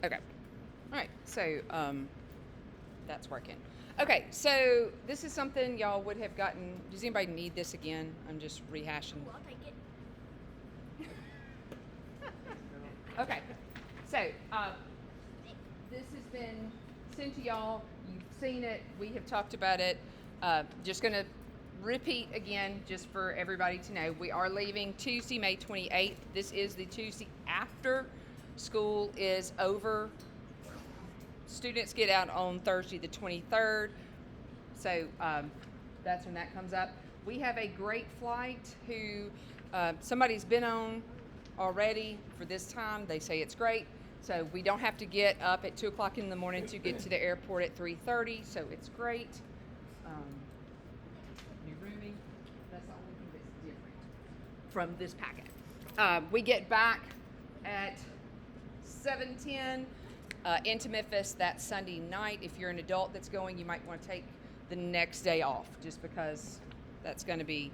Okay. All right. So that's working. Okay. So this is something y'all would have gotten. Does anybody need this again? I'm just rehashing. Well, I'll take it. Okay. So this has been sent to y'all. You've seen it. We have talked about it. Just going to repeat again, just for everybody to know. We are leaving Tuesday, May 28th. This is the Tuesday after school is over. Students get out on Thursday, the 23rd. So that's when that comes up. We have a great flight who somebody's been on already for this time. They say it's great. So we don't have to get up at 2 o'clock in the morning to get to the airport at 3:30. So it's great. New rooming. That's the only thing that's different from this packet. We get back at 7:10 into Memphis that Sunday night. If you're an adult that's going, you might want to take the next day off just because that's going to be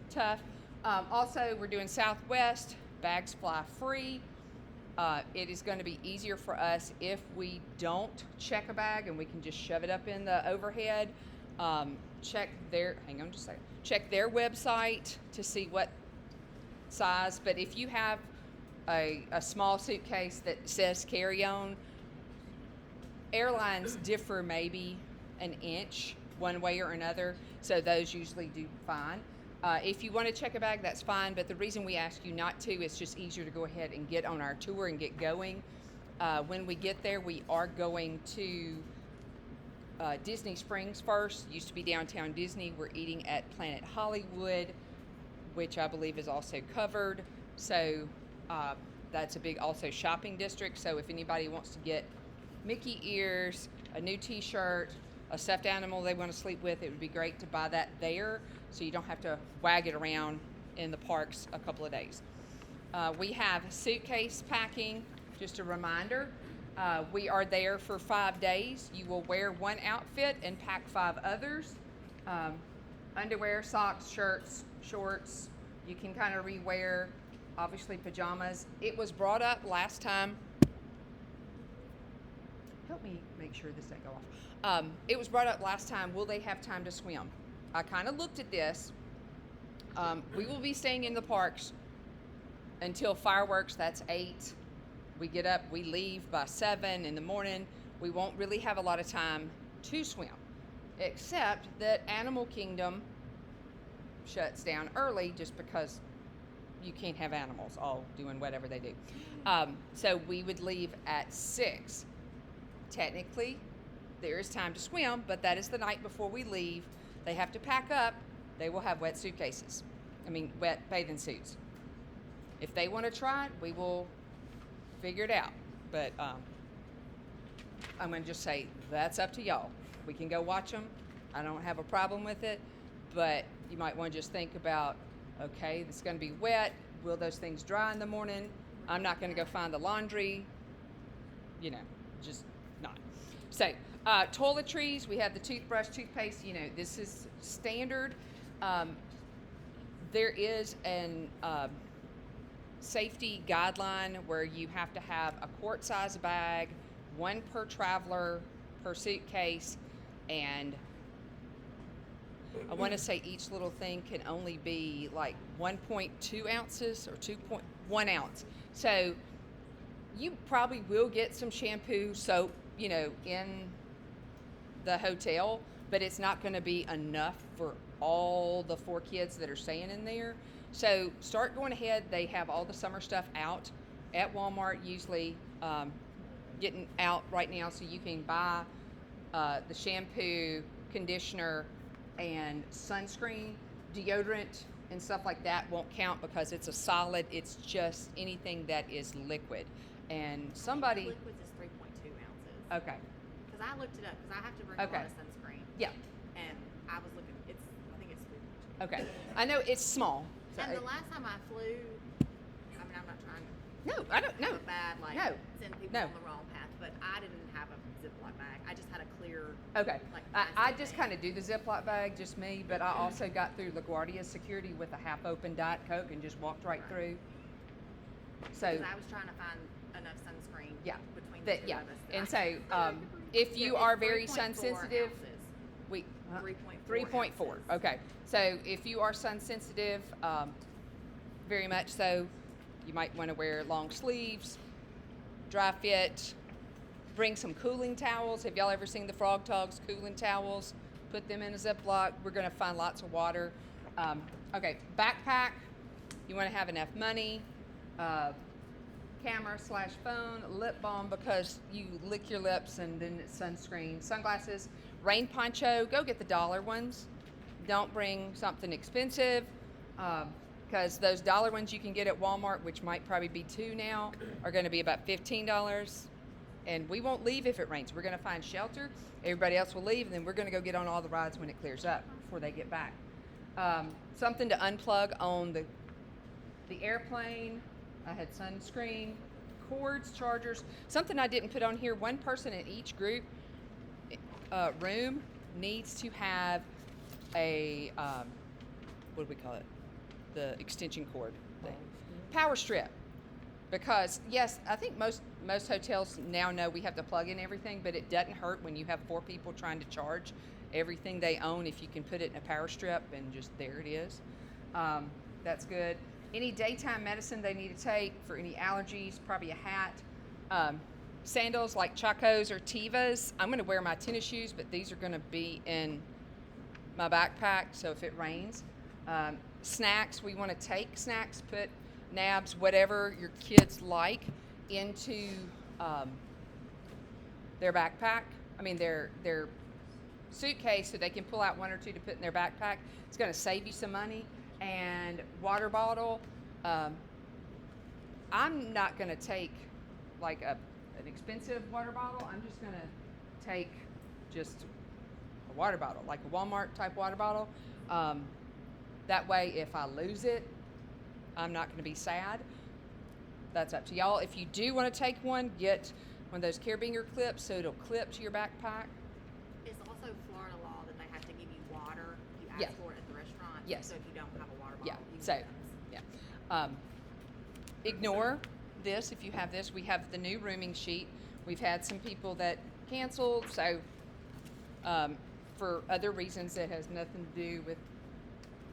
tough. Also, we're doing Southwest. Bags fly free. It is going to be easier for us if we don't check a bag and we can just shove it up in the overhead. Check their website to see what size. But if you have a small suitcase that says carry-on, airlines differ maybe an inch one way or another, so those usually do fine. If you want to check a bag, that's fine, but the reason we ask you not to, it's just easier to go ahead and get on our tour and get going. When we get there, we are going to Disney Springs first. Used to be Downtown Disney. We're eating at Planet Hollywood, which I believe is also covered. So that's a big also shopping district. So if anybody wants to get Mickey ears, a new t-shirt, a stuffed animal they want to sleep with, it would be great to buy that there so you don't have to wag it around in the parks a couple of days. We have suitcase packing. Just a reminder, we are there for 5 days. You will wear one outfit and pack 5 others. Underwear, socks, shirts, shorts. You can kind of rewear, obviously pajamas. It was brought up last time. Help me make sure this doesn't go off. It was brought up last time, will they have time to swim? I kind of looked at this. We will be staying in the parks until fireworks, that's 8. We get up, we leave by 7 in the morning. We won't really have a lot of time to swim, except that Animal Kingdom shuts down early just because you can't have animals all doing whatever they do. So we would leave at 6. Technically, there is time to swim, but that is the night before we leave. They have to pack up. They will have wet bathing suits. If they want to try it, we will figure it out. But I'm going to just say that's up to y'all. We can go watch them. I don't have a problem with it, but you might want to just think about, okay, it's going to be wet. Will those things dry in the morning? I'm not going to go find the laundry. Just not. So, toiletries, we have the toothbrush, toothpaste, this is standard. There is an safety guideline where you have to have a quart-size bag, 1 per traveler, per suitcase, and I want to say each little thing can only be like 1.2 ounces or 2.1 ounce. So you probably will get some shampoo, soap, in the hotel, but it's not going to be enough for all the 4 kids that are staying in there. So start going ahead. They have all the summer stuff out at Walmart, usually getting out right now, so you can buy the shampoo, conditioner, and sunscreen. Deodorant and stuff like that won't count because it's a solid. It's just anything that is liquid. And somebody... Liquids is 3.2 ounces. Okay. Because I looked it up, because I have to bring a lot of sunscreen. Yeah. And I was looking, I think it's 3.2. Okay. I know it's small. So and the last time I flew, I'm not trying to... No, I don't know. Bad, send people on the wrong path, but I didn't have a Ziploc bag. I just had a clear... Okay. I just kind of do the Ziploc bag, just me, but I also got through LaGuardia security with a half-open Diet Coke and just walked right through. So... Because I was trying to find enough sunscreen between That, yeah. of us. And so, if you are very sun 3.4 sensitive, ounces. we 3.4 3.4. ounces. Okay. So if you are sun sensitive, very much so, you might want to wear long sleeves, dry fit. Bring some cooling towels. Have y'all ever seen the Frog Togs cooling towels? Put them in a Ziploc. We're going to find lots of water. Okay, backpack. You want to have enough money. Camera/phone, lip balm because you lick your lips, and then it's sunscreen, sunglasses, rain poncho. Go get the dollar ones. Don't bring something expensive because those dollar ones you can get at Walmart, which might probably be $2 now, are going to be about $15. And we won't leave if it rains. We're going to find shelter. Everybody else will leave, and then we're going to go get on all the rides when it clears up before they get back. Something to unplug on the airplane. I had sunscreen, cords, chargers. Something I didn't put on here. One person in each group room needs to have a what do we call it? The extension cord thing. Power strip. Because yes, I think most hotels now know we have to plug in everything, but it doesn't hurt when you have 4 people trying to charge everything they own if you can put it in a power strip and just there it is. That's good. Any daytime medicine they need to take for any allergies, probably a hat. Sandals like Chacos or Tevas. I'm going to wear my tennis shoes, but these are going to be in my backpack, so if it rains. Snacks, we want to take snacks, put nabs, whatever your kids like, into their backpack. I mean, their suitcase, so they can pull out 1 or 2 to put in their backpack. It's going to save you some money. And water bottle. I'm not going to take like an expensive water bottle. I'm just going to take just a water bottle, like a Walmart type water bottle. That way, if I lose it, I'm not going to be sad. That's up to y'all. If you do want to take one, get one of those carabiner clips so it'll clip to your backpack. It's also Florida law that they have to give you water. You ask Yes. for it at the restaurant. Yes. So if you don't have a water bottle, Yeah. you So, get those. yeah. Ignore this if you have this. We have the new rooming sheet. We've had some people that canceled, so for other reasons that has nothing to do with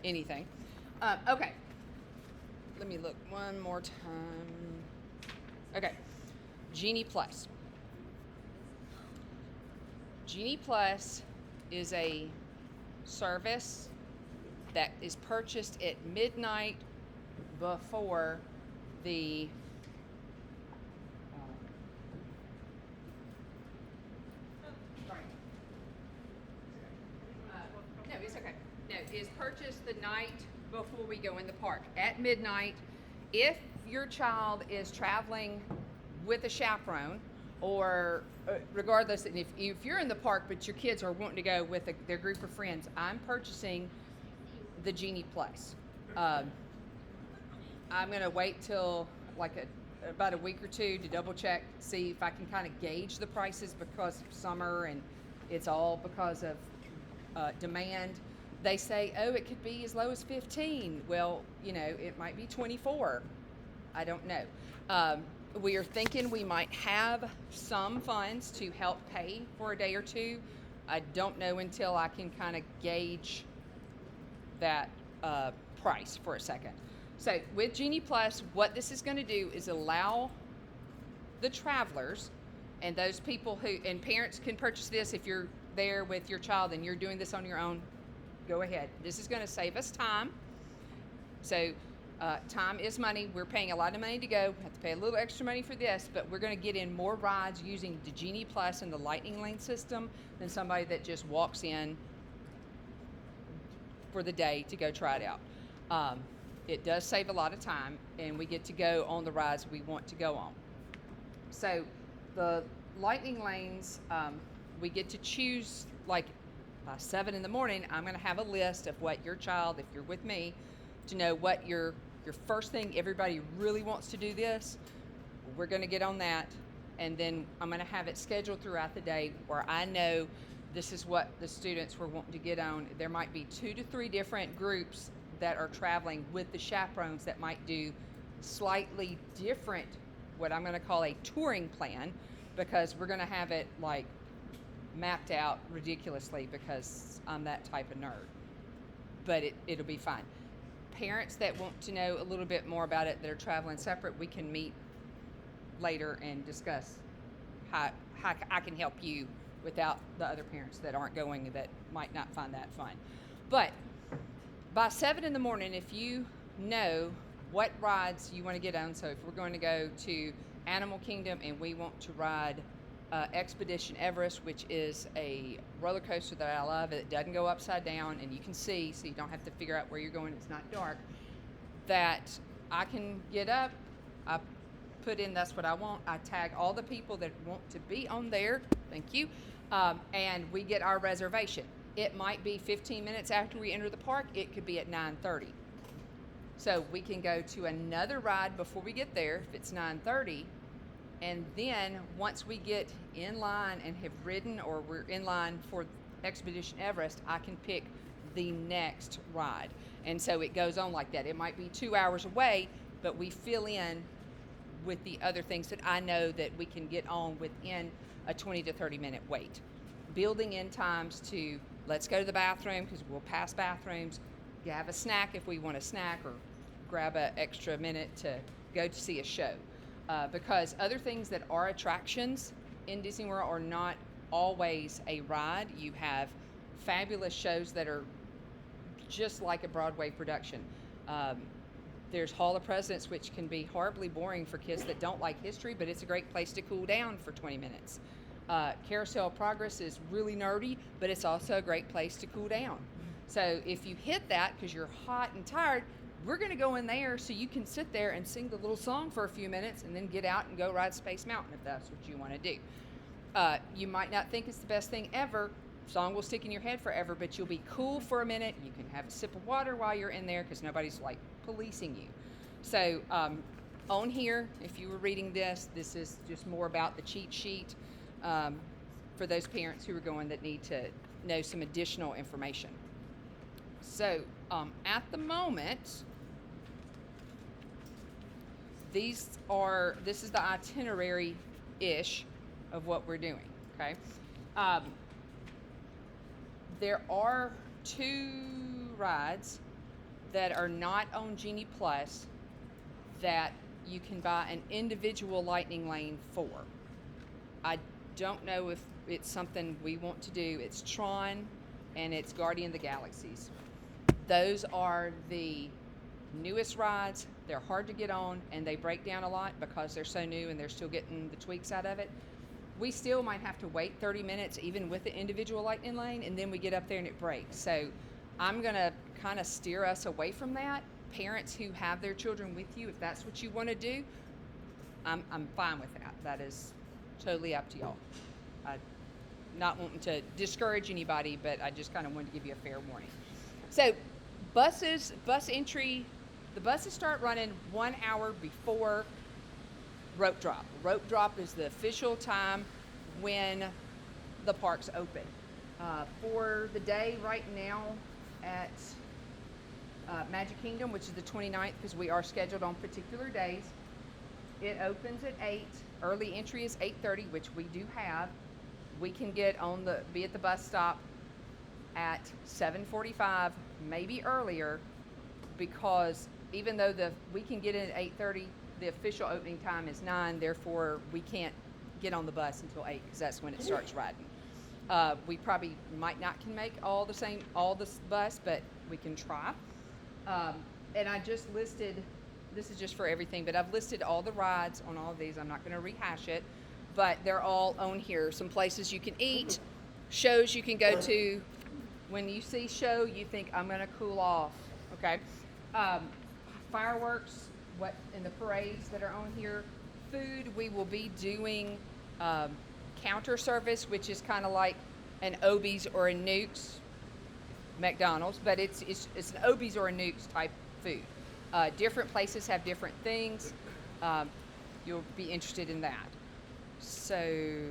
anything. Okay. Let me look one more time. Okay. Genie Plus. Genie Plus is a service that is purchased at midnight before the no, it's okay. No, is purchased the night before we go in the park at midnight. If your child is traveling with a chaperone, or regardless, and if you're in the park but your kids are wanting to go with their group of friends, I'm purchasing the Genie Plus. I'm going to wait till about a week or 2 to double check, see if I can kind of gauge the prices because of summer and it's all because of demand. They say, oh, it could be as low as 15. Well, it might be 24. I don't know. We are thinking we might have some funds to help pay for a day or 2. I don't know until I can kind of gauge that price for a second. So with Genie Plus, what this is going to do is allow the travelers and those people and parents can purchase this if you're there with your child and you're doing this on your own, go ahead. This is going to save us time. So time is money. We're paying a lot of money to go. We have to pay a little extra money for this, but we're going to get in more rides using the Genie Plus and the Lightning Lane system than somebody that just walks in for the day to go try it out. It does save a lot of time, and we get to go on the rides we want to go on. So the Lightning Lanes, we get to choose, like by 7 in the morning, I'm going to have a list of what your child, if you're with me, to know what your first thing, everybody really wants to do this. We're going to get on that, and then I'm going to have it scheduled throughout the day where I know this is what the students were wanting to get on. There might be 2 to 3 different groups that are traveling with the chaperones that might do slightly different, what I'm going to call a touring plan, because we're going to have it like mapped out ridiculously because I'm that type of nerd. But it'll be fine. Parents that want to know a little bit more about it that are traveling separate, we can meet later and discuss how I can help you without the other parents that aren't going that might not find that fun. But by 7 in the morning, if you know what rides you want to get on, so if we're going to go to Animal Kingdom and we want to ride Expedition Everest, which is a roller coaster that I love. It doesn't go upside down and you can see, so you don't have to figure out where you're going. It's not dark. That I can get up, I put in that's what I want. I tag all the people that want to be on there. Thank you. And we get our reservation. It might be 15 minutes after we enter the park. It could be at 9:30. So we can go to another ride before we get there if it's 9:30. And then once we get in line and have ridden, or we're in line for Expedition Everest, I can pick the next ride. And so it goes on like that. It might be 2 hours away, but we fill in with the other things that I know that we can get on within a 20 to 30 minute wait. Building in times to let's go to the bathroom because we'll pass bathrooms, have a snack if we want a snack, or grab an extra minute to go to see a show. Because other things that are attractions in Disney World are not always a ride. You have fabulous shows that are just like a Broadway production. There's Hall of Presidents, which can be horribly boring for kids that don't like history, but it's a great place to cool down for 20 minutes. Carousel of Progress is really nerdy, but it's also a great place to cool down. So if you hit that because you're hot and tired, we're going to go in there so you can sit there and sing the little song for a few minutes and then get out and go ride Space Mountain if that's what you want to do. You might not think it's the best thing ever. Song will stick in your head forever, but you'll be cool for a minute. You can have a sip of water while you're in there because nobody's like policing you. So on here, if you were reading this is just more about the cheat sheet for those parents who are going that need to know some additional information. So at the moment, this is the itinerary-ish of what we're doing, okay? There are 2 rides that are not on Genie Plus that you can buy an individual lightning lane for. I don't know if it's something we want to do. It's Tron and it's Guardian of the Galaxies. Those are the newest rides. They're hard to get on and they break down a lot because they're so new and they're still getting the tweaks out of it. We still might have to wait 30 minutes even with the individual lightning lane, and then we get up there and it breaks. So I'm going to kind of steer us away from that. Parents who have their children with you, if that's what you want to do, I'm fine with that. That is totally up to y'all. Not wanting to discourage anybody, but I just kind of wanted to give you a fair warning. So bus entry, the buses start running 1 hour before rope drop. Rope drop is the official time when the parks open. For the day right now at Magic Kingdom, which is the 29th, because we are scheduled on particular days, it opens at 8. Early entry is 8:30, which we do have. We can be at the bus stop at 7:45, maybe earlier, because even though we can get in at 8:30, the official opening time is 9. Therefore, we can't get on the bus until 8 because that's when it starts riding. We probably might not can make all the bus, but we can try. And I just listed. This is just for everything, but I've listed all the rides on all of these. I'm not going to rehash it, but they're all on here. Some places you can eat, shows you can go to. When you see show, you think, I'm going to cool off, okay? Fireworks, in the parades that are on here. Food, we will be doing counter service, which is kind of like an Obies or a Nukes, McDonald's, but it's an Obies or a Nukes type food. Different places have different things. You'll be interested in that. So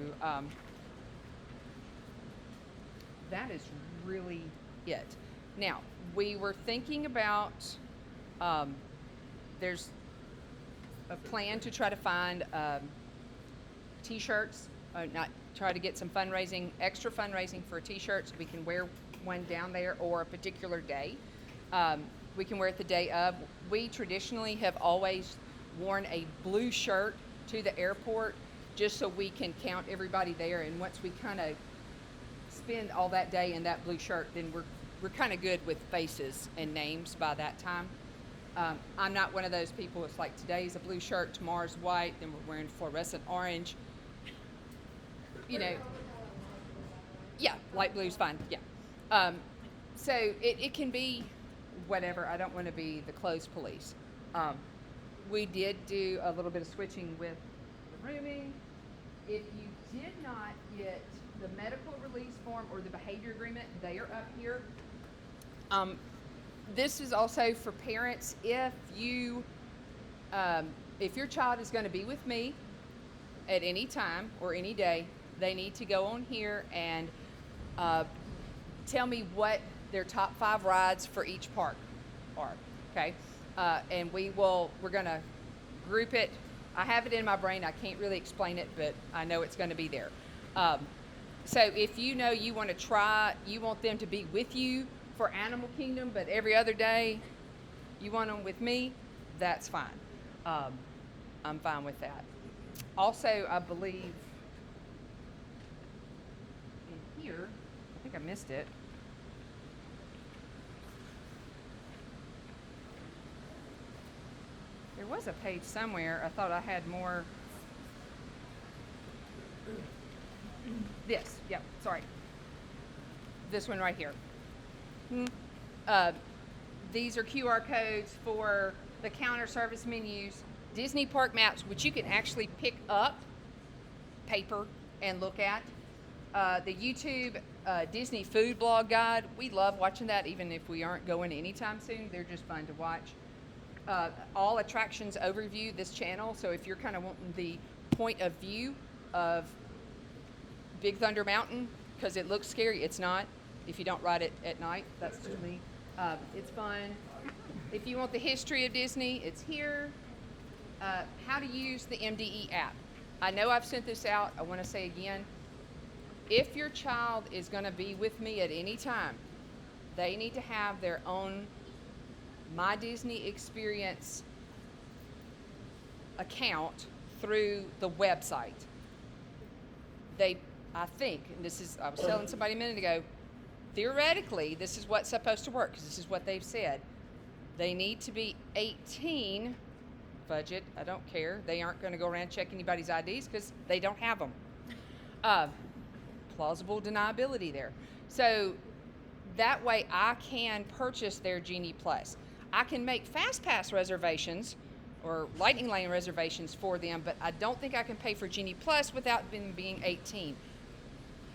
that is really it. Now, we were thinking about, there's a plan to try to find t-shirts not try to get some extra fundraising for a T-shirt so we can wear one down there or a particular day. We can wear it the day of. We traditionally have always worn a blue shirt to the airport just so we can count everybody there. And once we kind of spend all that day in that blue shirt, then we're kind of good with faces and names by that time. I'm not one of those people. It's like today's a blue shirt, tomorrow's white, then we're wearing fluorescent orange. You know, yeah, light blue's fine. Yeah. So it can be whatever. I don't want to be the clothes police. We did do a little bit of switching with the rooming. If you did not get the medical release form or the behavior agreement, they are up here. This is also for parents. If your child is going to be with me at any time or any day, they need to go on here and tell me what their top 5 rides for each park are. Okay, and we're going to group it. I have it in my brain. I can't really explain it, but I know it's going to be there. So if you know you want them to be with you for Animal Kingdom, but every other day you want them with me, that's fine. I'm fine with that. Also, I believe in here, I think I missed it. There was a page somewhere. I thought I had more. This, yep, sorry. This one right here. These are QR codes for the counter service menus, Disney park maps, which you can actually pick up paper and look at. The YouTube Disney food blog guide, we love watching that even if we aren't going anytime soon. They're just fun to watch. All attractions overview, this channel, so if you're kind of wanting the point of view of Big Thunder Mountain, because it looks scary, it's not. If you don't ride it at night, that's just me. It's fun. If you want the history of Disney, it's here. How to use the MDE app. I know I've sent this out. I want to say again, if your child is going to be with me at any time, they need to have their own My Disney Experience account through the website. I think, and I was telling somebody a minute ago, theoretically, this is what's supposed to work, because this is what they've said. They need to be 18, budget, I don't care. They aren't going to go around check anybody's IDs because they don't have them. Plausible deniability there. So that way I can purchase their Genie Plus. I can make Fast Pass reservations or Lightning Lane reservations for them, but I don't think I can pay for Genie Plus without them being 18.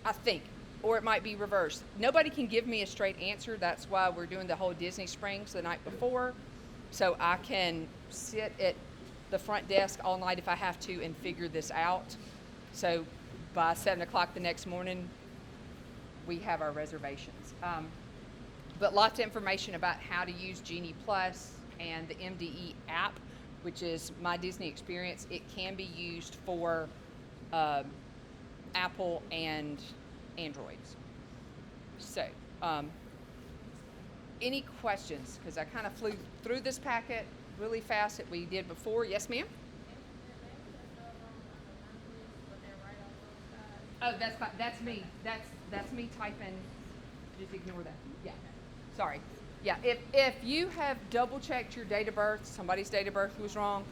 I think. Or it might be reversed. Nobody can give me a straight answer. That's why we're doing the whole Disney Springs the night before. So I can sit at the front desk all night if I have to and figure this out. So by 7 o'clock the next morning, we have our reservations. But lots of information about how to use Genie Plus and the MDE app, which is My Disney Experience. It can be used for Apple and Androids. So, any questions? Because I kind of flew through this packet really fast that we did before. Yes, ma'am? Oh, that's fine. That's me. That's me typing. Just ignore that. Yeah. Sorry. Yeah. If you have double checked your date of birth, somebody's date of birth was wrong.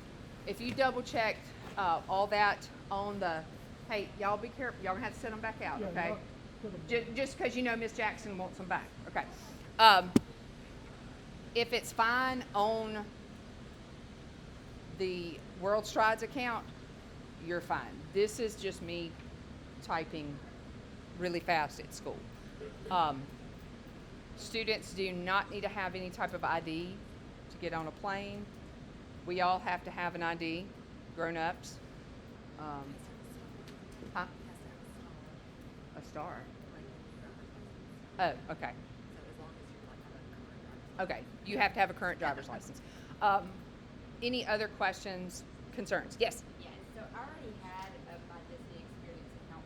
If you double checked all that on the, hey, y'all be careful. Y'all gonna have to set them back out, okay? Just because you know Miss Jackson wants them back, okay? If it's fine on the World Strides account, you're fine. This is just me typing really fast at school. Students do not need to have any type of ID to get on a plane. We all have to have an ID, grown-ups. Huh? A star. Oh, okay. Okay, you have to have a current driver's license. Any other questions, concerns? Yes? Yes, so I already had a My Disney Experience account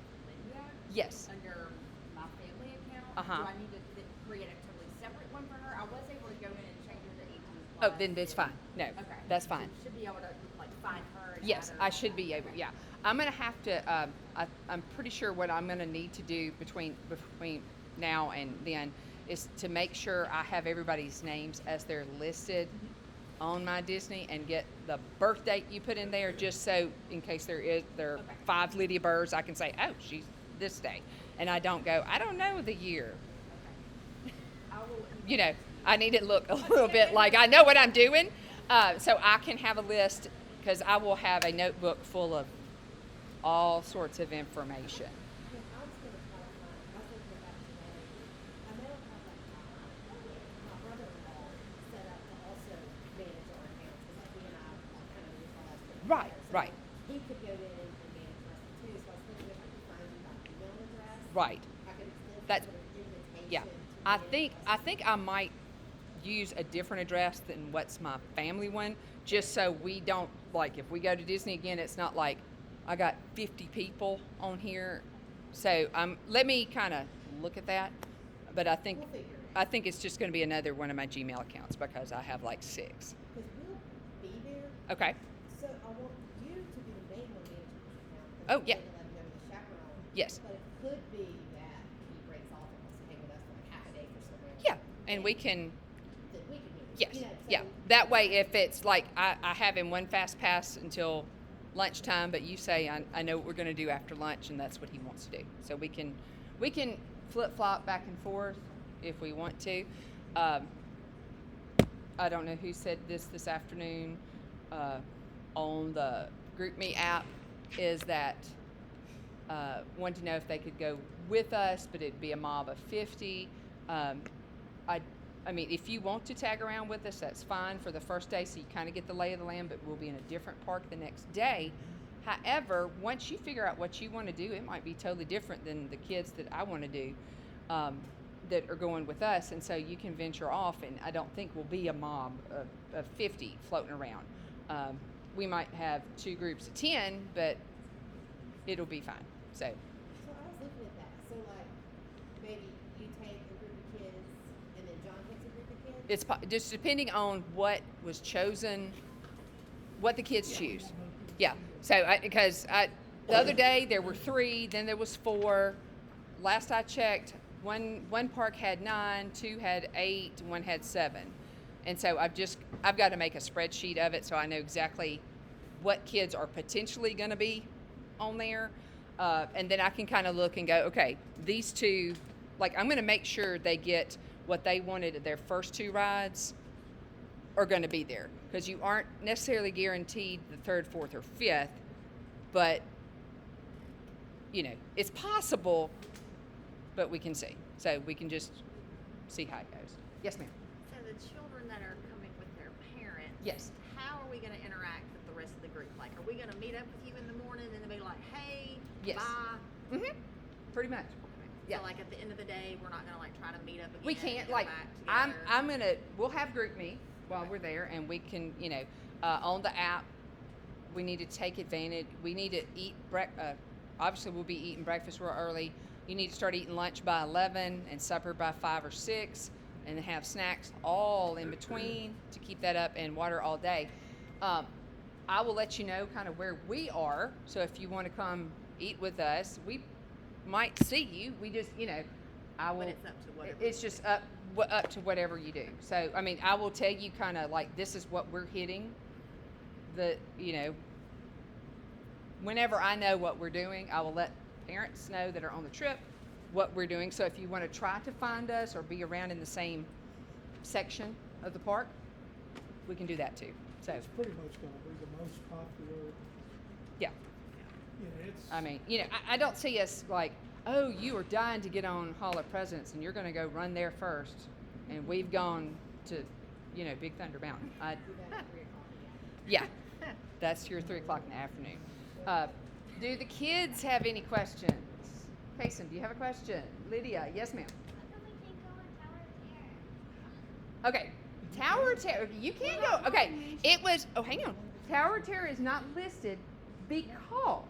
Yes. under my family account. Uh-huh. Do I need to create a totally separate one for her? I was able to go in and change her to 18 Oh, plus. then it's fine. No, Okay. that's fine. So you should be able to like find her. And Yes, add her I and all should that. be able. Okay. Yeah, I'm gonna have to. I'm pretty sure what I'm gonna need to do between now and then is to make sure I have everybody's names as they're listed on my Disney and get the birth date you put in there, just so in case there are Okay. 5 Lydia Burrs, I can say, oh, she's this day, and I don't go, I don't know the year. Okay. I will. You know, I need it to look a little bit like I know what I'm doing, so I can have a list, because I will have a notebook full of all sorts of information. Yeah, I was gonna clarify, I was thinking about today, I know how my brother-in-law set up to also manage our accounts, because he and I kind of neutralized it. Right, together. So right. He could go in and manage the rest too, so I was thinking if I could find you my email address. Right. I could extend That's- some sort of invitation Yeah. to I manage think I might use a different address than what's my family one, just so we don't, like, if we go to Disney again, it's not like I got 50 people on here. So let me kind of look at that. But I think We'll figure it I think it's just going to be another one of my Gmail accounts, because I have like 6. Because we'll be there, Okay. so I want you to be the main one managing this account. 'cause Oh, I'm yeah. gonna let him know the chaperone. Yes. But it could be that he breaks off and wants to hang with us for like half a day for somewhere. Yeah, and we can. That we can use. Yes. You know, Yeah. so- That way, if it's like I have him one fast pass until lunchtime, but you say I know what we're going to do after lunch, and that's what he wants to do. So we can flip flop back and forth if we want to. I don't know who said this afternoon on the GroupMe app, is that wanted to know if they could go with us, but it'd be a mob of 50. I mean, if you want to tag around with us, that's fine for the first day, so you kind of get the lay of the land, but we'll be in a different park the next day. However, once you figure out what you want to do, it might be totally different than the kids that I want to do that are going with us, and so you can venture off, and I don't think we'll be a mob of 50 floating around. We might have 2 groups of 10, but it'll be fine. So, So I was looking at that. So like, maybe you take a group of kids, and then John takes a group of kids. it's just depending on what was chosen, what the kids choose. Yeah. So because the other day there were 3, then there was 4. Last I checked, one park had 9, 2 had 8, and 1 had 7. And so I've got to make a spreadsheet of it so I know exactly what kids are potentially going to be on there, and then I can kind of look and go, okay, these 2, like I'm going to make sure they get what they wanted at their first 2 rides are going to be there, because you aren't necessarily guaranteed the 3rd, 4th, or 5th, but you know it's possible. But we can see, so we can just see how it goes. Yes, ma'am. So the children that are coming with their parents. Yes. How are we going to interact with the rest of the group? Like, are we going to meet up with you in the morning and then be like, hey, Yes. bye? Pretty much. Okay. Yeah. So like at the end of the day, we're not going to like try to meet up again. We and can't, go like, back together? we'll have group me while Okay. we're there, and we can, on the app, we need to take advantage. We need to eat obviously we'll be eating breakfast real early. You need to start eating lunch by 11 and supper by 5 or 6, and have snacks all in between to keep that up, and water all day. I will let you know kind of where we are, so if you want to come eat with us, we might see you. We just, I will. But it's up to whatever. It's just up to whatever you do. So, I mean, I will tell you kind of like this is what we're hitting. Whenever I know what we're doing, I will let parents know that are on the trip what we're doing. So if you want to try to find us or be around in the same section of the park, we can do that too. So, It's pretty much gonna be the most popular, yeah. it's. I mean, I don't see us like, oh, you are dying to get on Hall of Presidents and you're going to go run there first, and we've gone to, Big Thunder Mountain. Do that at 3 o'clock in the afternoon. Yeah, that's your 3 o'clock in the afternoon. Do the kids have any questions? Payson, do you have a question? Lydia, yes, ma'am. How come we can't go on Tower of Terror? Okay, Tower of Terror. You can't go. Okay, it was. Oh, hang on. Tower of Terror is not listed because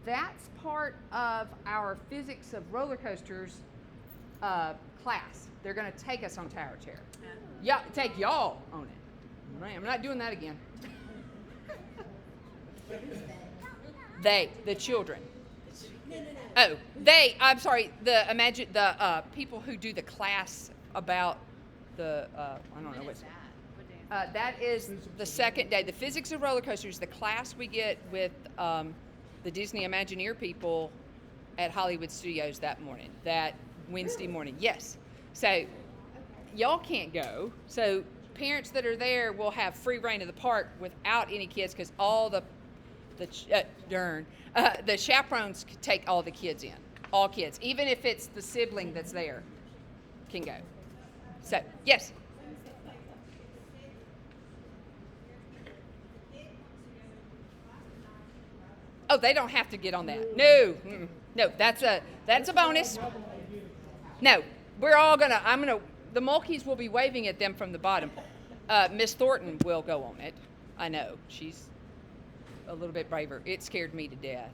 That's part of our physics of roller coasters class. They're going to take us on Tower Chair. Yeah, take y'all on it. Right, I'm not doing that again. The children. Oh, I'm sorry. The people who do the class about the I don't know what's. That is the second day. The physics of roller coasters. The class we get with the Disney Imagineer people at Hollywood Studios that Wednesday morning. Yes. So y'all can't go. So parents that are there will have free reign of the park without any kids because all the chaperones could take all the kids in. All kids, even if it's the sibling that's there, can go. So yes. Oh, they don't have to get on that. No, no, that's a bonus. No, the Mulkeys will be waving at them from the bottom. Miss Thornton will go on it. I know, she's a little bit braver. It scared me to death.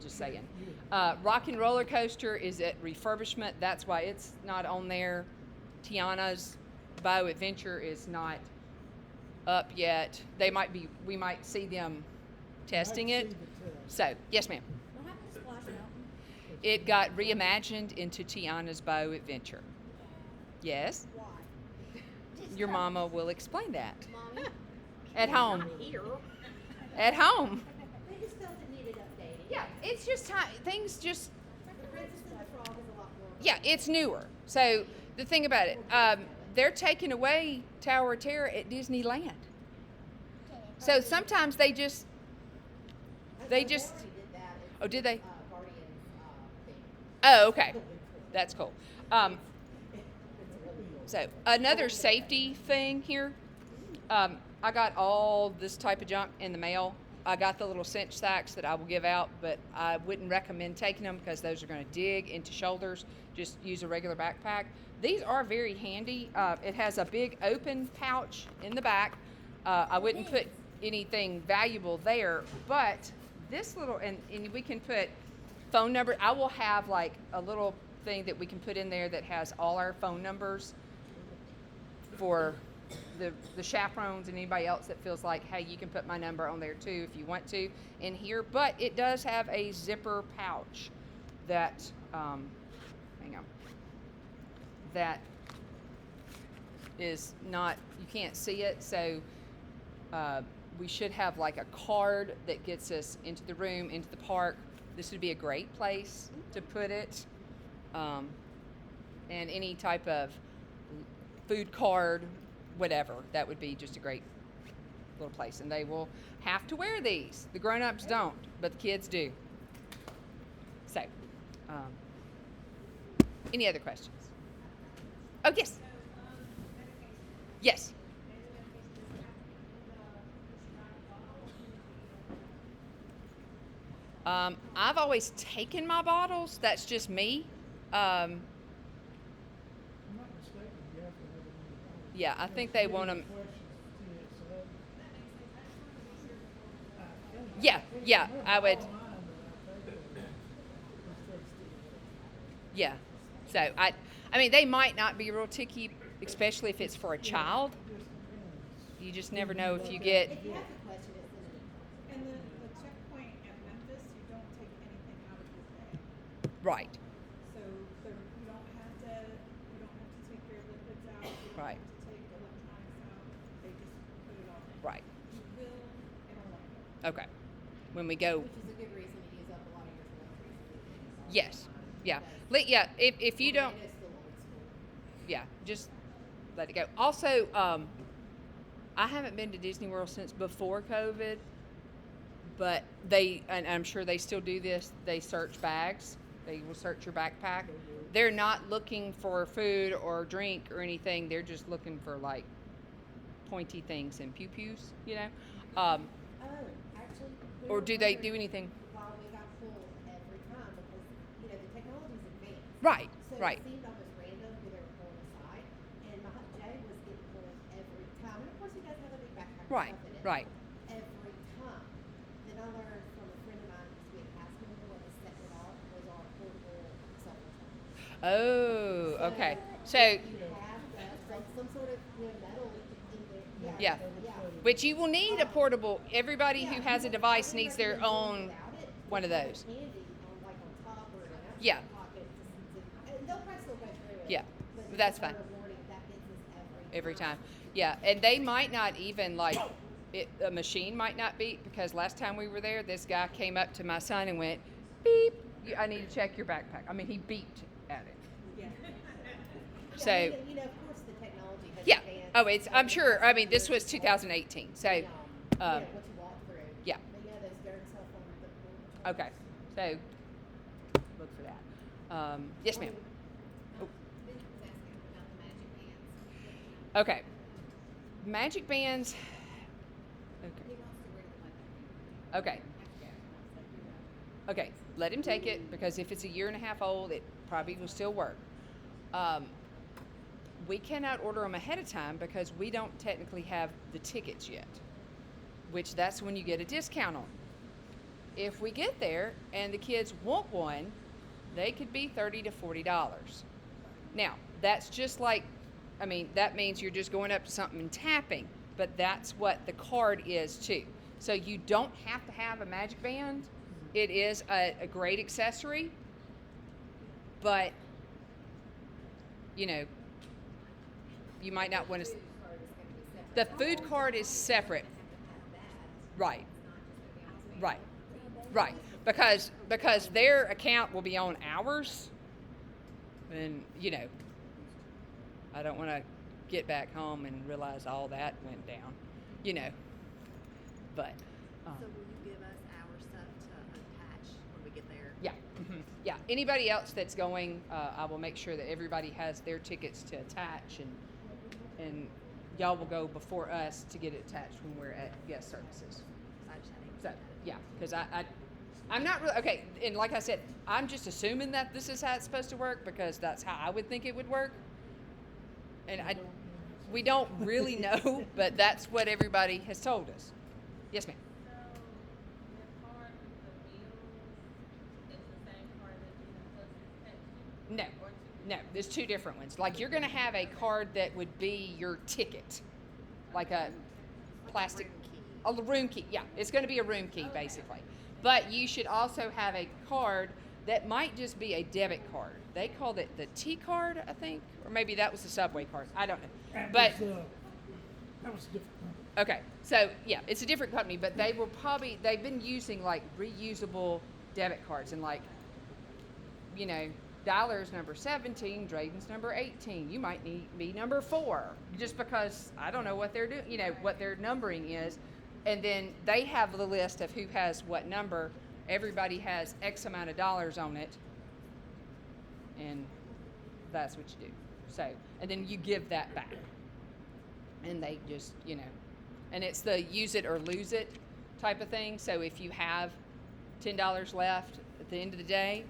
Just saying. Rock and Roller Coaster is at refurbishment. That's why it's not on there. Tiana's Bio Adventure is not up yet. We might see them testing it. So, yes, ma'am. What happened to Splash Mountain? It got reimagined into Tiana's Bio Adventure. Yes. Why? Your mama will explain that. Mommy, At home. Here. At home. they just felt it needed updating. Yeah, it's just time. Things just. The Princess and the Frog is a lot more. Yeah, it's newer. So the thing about it, they're taking away Tower of Terror at Disneyland. So sometimes they just. Already did that. Oh, did they? Guardians thing. Oh, okay. That's cool. So another safety thing here. I got all this type of junk in the mail. I got the little cinch sacks that I will give out, but I wouldn't recommend taking them because those are going to dig into shoulders. Just use a regular backpack. These are very handy. It has a big open pouch in the back. I wouldn't put anything valuable there, but this little, and we can put phone number. I will have like a little thing that we can put in there that has all our phone numbers for the chaperones and anybody else that feels like, hey, you can put my number on there too if you want to in here. But it does have a zipper pouch that, hang on, that is not, you can't see it. So we should have like a card that gets us into the room, into the park. This would be a great place to put it. And any type of food card, whatever, that would be just a great little place. And they will have to wear these. The grown-ups don't, but the kids do. So, any other questions? Oh, yes. Yes. I've always taken my bottles. That's just me. I'm not mistaken, you have to have it in your phone. Yeah, I think they want them. Yeah, I would. Yeah. So I mean, they might not be real ticky, especially if it's for a child. You just never know if you get. If you have a question, it's in an And the checkpoint at Memphis, you don't take anything out of your bag. Right. So you don't have to take your liquids out. You don't Right. have to take electronics out. They just put it on. Right. You will in Orlando. Okay. When we go. which is a good reason to use up a lot of your toiletries. Yes. Yeah. Yeah. If you don't. Orlando's still old school. Yeah. Just let it go. Also, I haven't been to Disney World since before COVID, but and I'm sure they still do this, they search bags. They will search your backpack. They're not looking for food or drink or anything. They're just looking for like pointy things and pew-pews, you know? Oh, actually. we Or were do they do wondering anything? Why we got pulled every time because, the technology's advanced. Right, So right. it seemed almost random who they were pulling aside. And my Jay was getting pulled every time. And of course he does have a big backpack. and Right, stuff in it. right. Every time. Then I learned from a friend of Oh, okay. So, You have that, some sort of, metal in there. yeah. Which you will need a portable. Everybody who has a device needs their own one of those. Handy on, like, on top or in an Yeah. extra pocket, and they'll probably still go through it. Yeah, But but that's just fine. a warning, that gets us Every time. Yeah, and they might not even like a machine might not beep because last time we were there, this guy came up to my son and went, beep. I need to check your backpack. I mean, he beeped at it. Yeah. So, of course, the technology has yeah. advanced. Oh, it's. I'm sure. I mean, this was 2018. So, What you walk through. yeah. But yeah, those darn cell phones. Okay. So, look for that. Yes, ma'am. Oh. Okay. Magic bands. Okay. Okay. Okay. Let him take it because if it's a year and a half old, it probably will still work. We cannot order them ahead of time because we don't technically have the tickets yet, which that's when you get a discount on. If we get there and the kids want one, they could be $30 to $40. Now, that's just like, I mean, that means you're just going up to something and tapping, but that's what the card is too. So you don't have to have a magic band. It is a great accessory, but, you might not want to. The food card is separate. Right. Right. Right. Because their account will be on ours. And, I don't want to get back home and realize all that went down, But, So will you give us our stuff to attach when we get there? yeah. Yeah. Anybody else that's going, I will make sure that everybody has their tickets to attach and y'all will go before us to get it attached when we're at guest services. I just had So, yeah, because I'm not really, okay, and like I said, I'm just assuming that this is how it's supposed to work because that's how I would think it would work. And we don't really know, but that's what everybody has told us. Yes, ma'am. So, your card with the meals is the same card that you have No, no, there's two different ones. Like you're going to have a card that would be your ticket, like a plastic, a room key. Yeah, it's going to be a room key basically. But you should also have a card that might just be a debit card. They called it the T card, I think, or maybe that was the Subway card. I don't know. But That was different. okay, so yeah, it's a different company, but they've been using like reusable debit cards and like, Dialer's number 17, Drayden's number 18. You might need be number 4 just because I don't know what they're doing, what their numbering is. And then they have the list of who has what number. Everybody has X amount of dollars on it. And that's what you do. So, and then you give that back. And they just, and it's the use it or lose it type of thing. So if you have $10 left at the end of the day,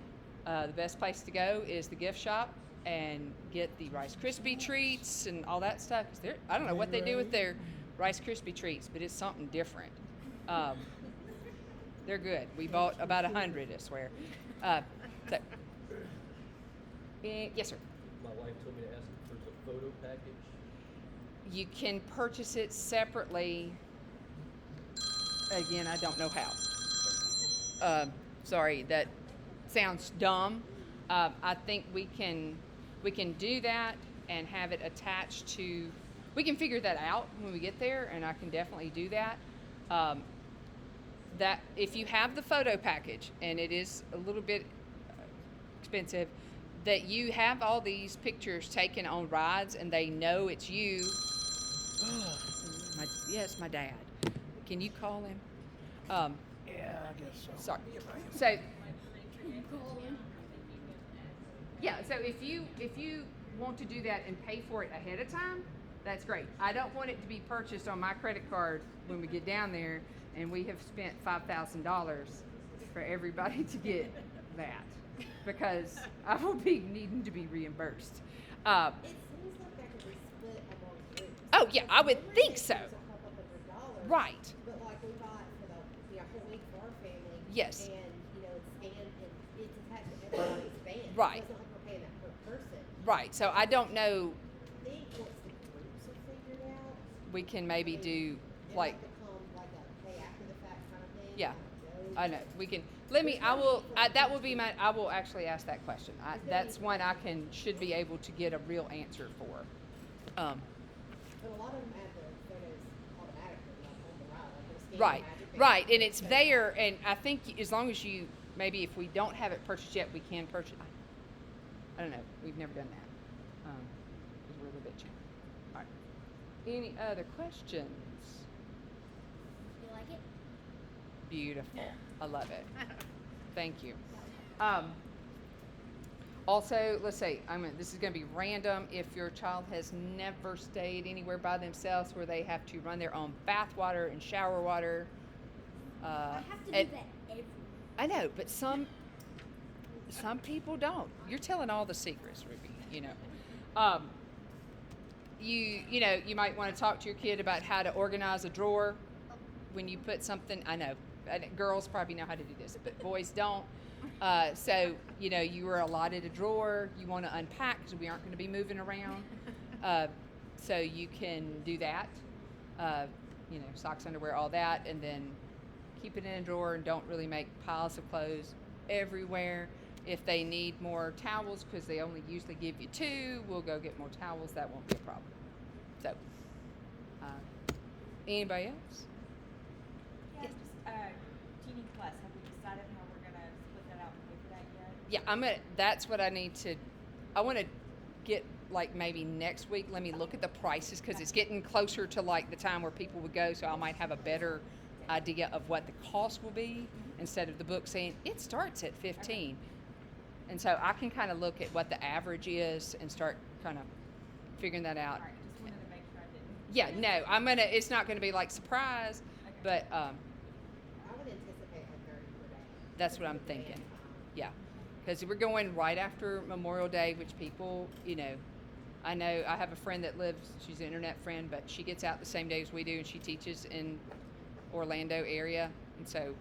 the best place to go is the gift shop and get the Rice Krispie treats and all that stuff. 'Cause I don't know what they do with their Rice Krispie treats, but it's something different. They're good. We bought about 100, I swear. So, yes, sir. My wife told me to ask if there's a photo package. You can purchase it separately. Again, I don't know how. Sorry, that sounds dumb. I think we can do that and have it attached to. We can figure that out when we get there, and I can definitely do that. That if you have the photo package, and it is a little bit expensive, that you have all these pictures taken on rides, and they know it's you. Yes, my dad. Can you call him? Yeah, I guess so. Sorry. So. Yeah. So if you want to do that and pay for it ahead of time, that's great. I don't want it to be purchased on my credit card when we get down there, and we have spent $5,000 for everybody to get that, because I will be needing to be reimbursed. It seems like that could be split among groups. Oh yeah, I would think so. There's a couple $100. Right. But like we bought for the whole week for our family. Yes. And it's scanned and it's attached to everybody's band. Right. It wasn't like we're paying that per Right. So I don't know. I think once the groups are figured out, We can maybe do it like. might become like a pay after the fact kind of thing. Yeah. don't I know. We can. Let me. I will. That will be my. I will actually ask that question. That's one I should be able to get a real answer for. But a lot of them add the photos automatically, like on the ride. Like they'll scan Right. the magic Right. band And it's so there. And I think as long as you maybe if we don't have it purchased yet, we can purchase. I don't know. We've never done that. Because we're a little bit cheap. All right. Any other questions? You like it? Beautiful. I love it. Thank you. Also, let's say this is going to be random. If your child has never stayed anywhere by themselves where they have to run their own bath water and shower water, I have to and- do that every. I know, but some people don't. You're telling all the secrets, Ruby. You might want to talk to your kid about how to organize a drawer when you put something. I know girls probably know how to do this, but boys don't. So you were allotted a drawer. You want to unpack because we aren't going to be moving around. So you can do that. Socks, underwear, all that, and then keep it in a drawer and don't really make piles of clothes everywhere. If they need more towels, because they only usually give you 2, we'll go get more towels. That won't be a problem. So, anybody else? Yeah, just teeny plus. Have we decided how we're gonna split that out and pay for that yet? Yeah, that's what I need to. I want to get like maybe next week. Let me look at the prices because it's getting closer to like the time where people would go. So I might have a better idea of what the cost will be instead of the book saying it starts at 15. And so I can kind of look at what the average is and start kind of figuring that out. All right, just wanted to make sure I didn't. Yeah, no, it's not going to be like surprise, Okay. but I would anticipate like 30 per day. that's what I'm thinking. Yeah, because we're going right after Memorial Day, which people, I know I have a friend that lives, she's an internet friend, but she gets out the same day as we do, and she teaches in Orlando area, and so,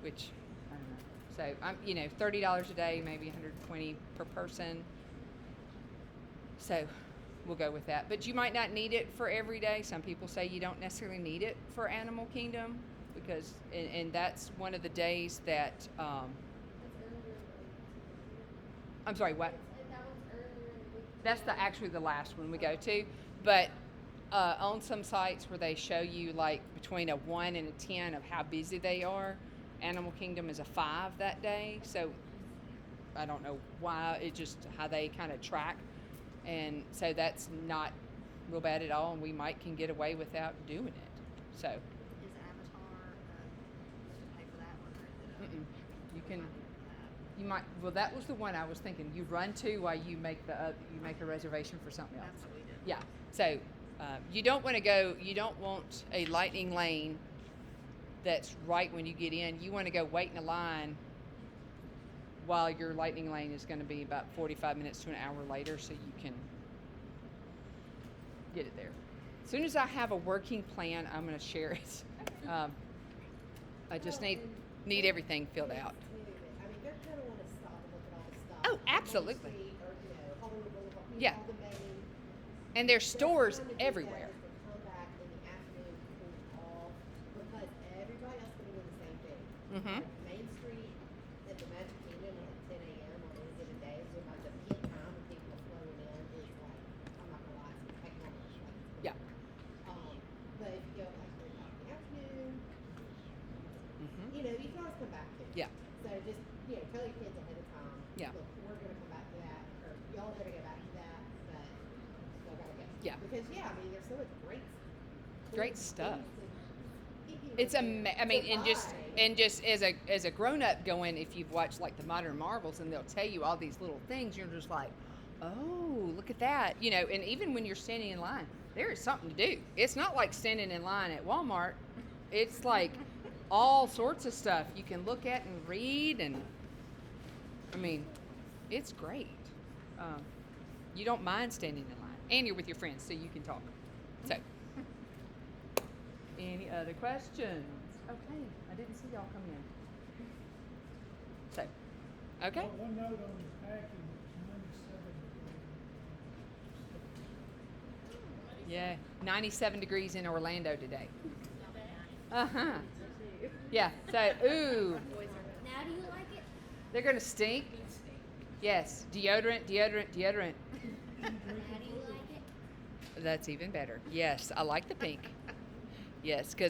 which, I don't know. So, $30 a day, maybe $120 per person. So, we'll go with that. But you might not need it for every day. Some people say you don't necessarily need it for Animal Kingdom, because, and that's one of the days that, I'm sorry, what? That's actually the last one we go to. But on some sites where they show you like between a 1 and a 10 of how busy they are, Animal Kingdom is a 5 that day. So I don't know why, it's just how they kind of track. And so that's not real bad at all, and we can get away without doing it. So Is Avatar, pay for that one, or is it you can. You might. Well, that was the one I was thinking. You run to while you make you make a reservation for something else. That's what we did. Yeah. So you don't want to go. You don't want a lightning lane that's right when you get in. You want to go wait in a line while your lightning lane is going to be about 45 minutes to an hour later, so you can get it there. As soon as I have a working plan, I'm going to share it. I just need everything filled out. I mean, they're going to want to stop and look at all the stuff. Oh, on Main absolutely. Street or, Hollywood Boulevard, Yeah. all the main. And there's Best stores time to do that everywhere. is to come back in the afternoon, cool off, because everybody else going to do the same thing. Mhm. Like Main Street at the Magic Kingdom at 10 a.m. on any given day is like the peak time when people are flowing in. Is like, I'm not gonna lie, it's like normal. Yeah. But if you go like 3 o'clock in the afternoon, Mhm. you can always come back to it. Yeah. So just tell your kids ahead of time. Yeah. Look, we're gonna come back to that, or y'all are gonna go back to that, but y'all gotta go. Yeah. Because there's so much great Great stuff. things to- It's to and just as a grown up going, if you've watched like the Modern Marvels, and they'll tell you all these little things, you're just like, oh, look at that, And even when you're standing in line, there is something to do. It's not like standing in line at Walmart. It's like all sorts of stuff you can look at and read, and I mean, it's great. You don't mind standing in line, and you're with your friends, so you can talk. So. Any other questions? Okay, I didn't see y'all come in. So, okay. One note on the packing, it's 97 degrees Yeah, 97 degrees in Orlando today. Not bad. Uh-huh. Yeah, so, ooh, Now do you like it? they're gonna stink. Yes, deodorant, deodorant, deodorant. Now do you like it? That's even better. Yes, I like the pink. Yes, because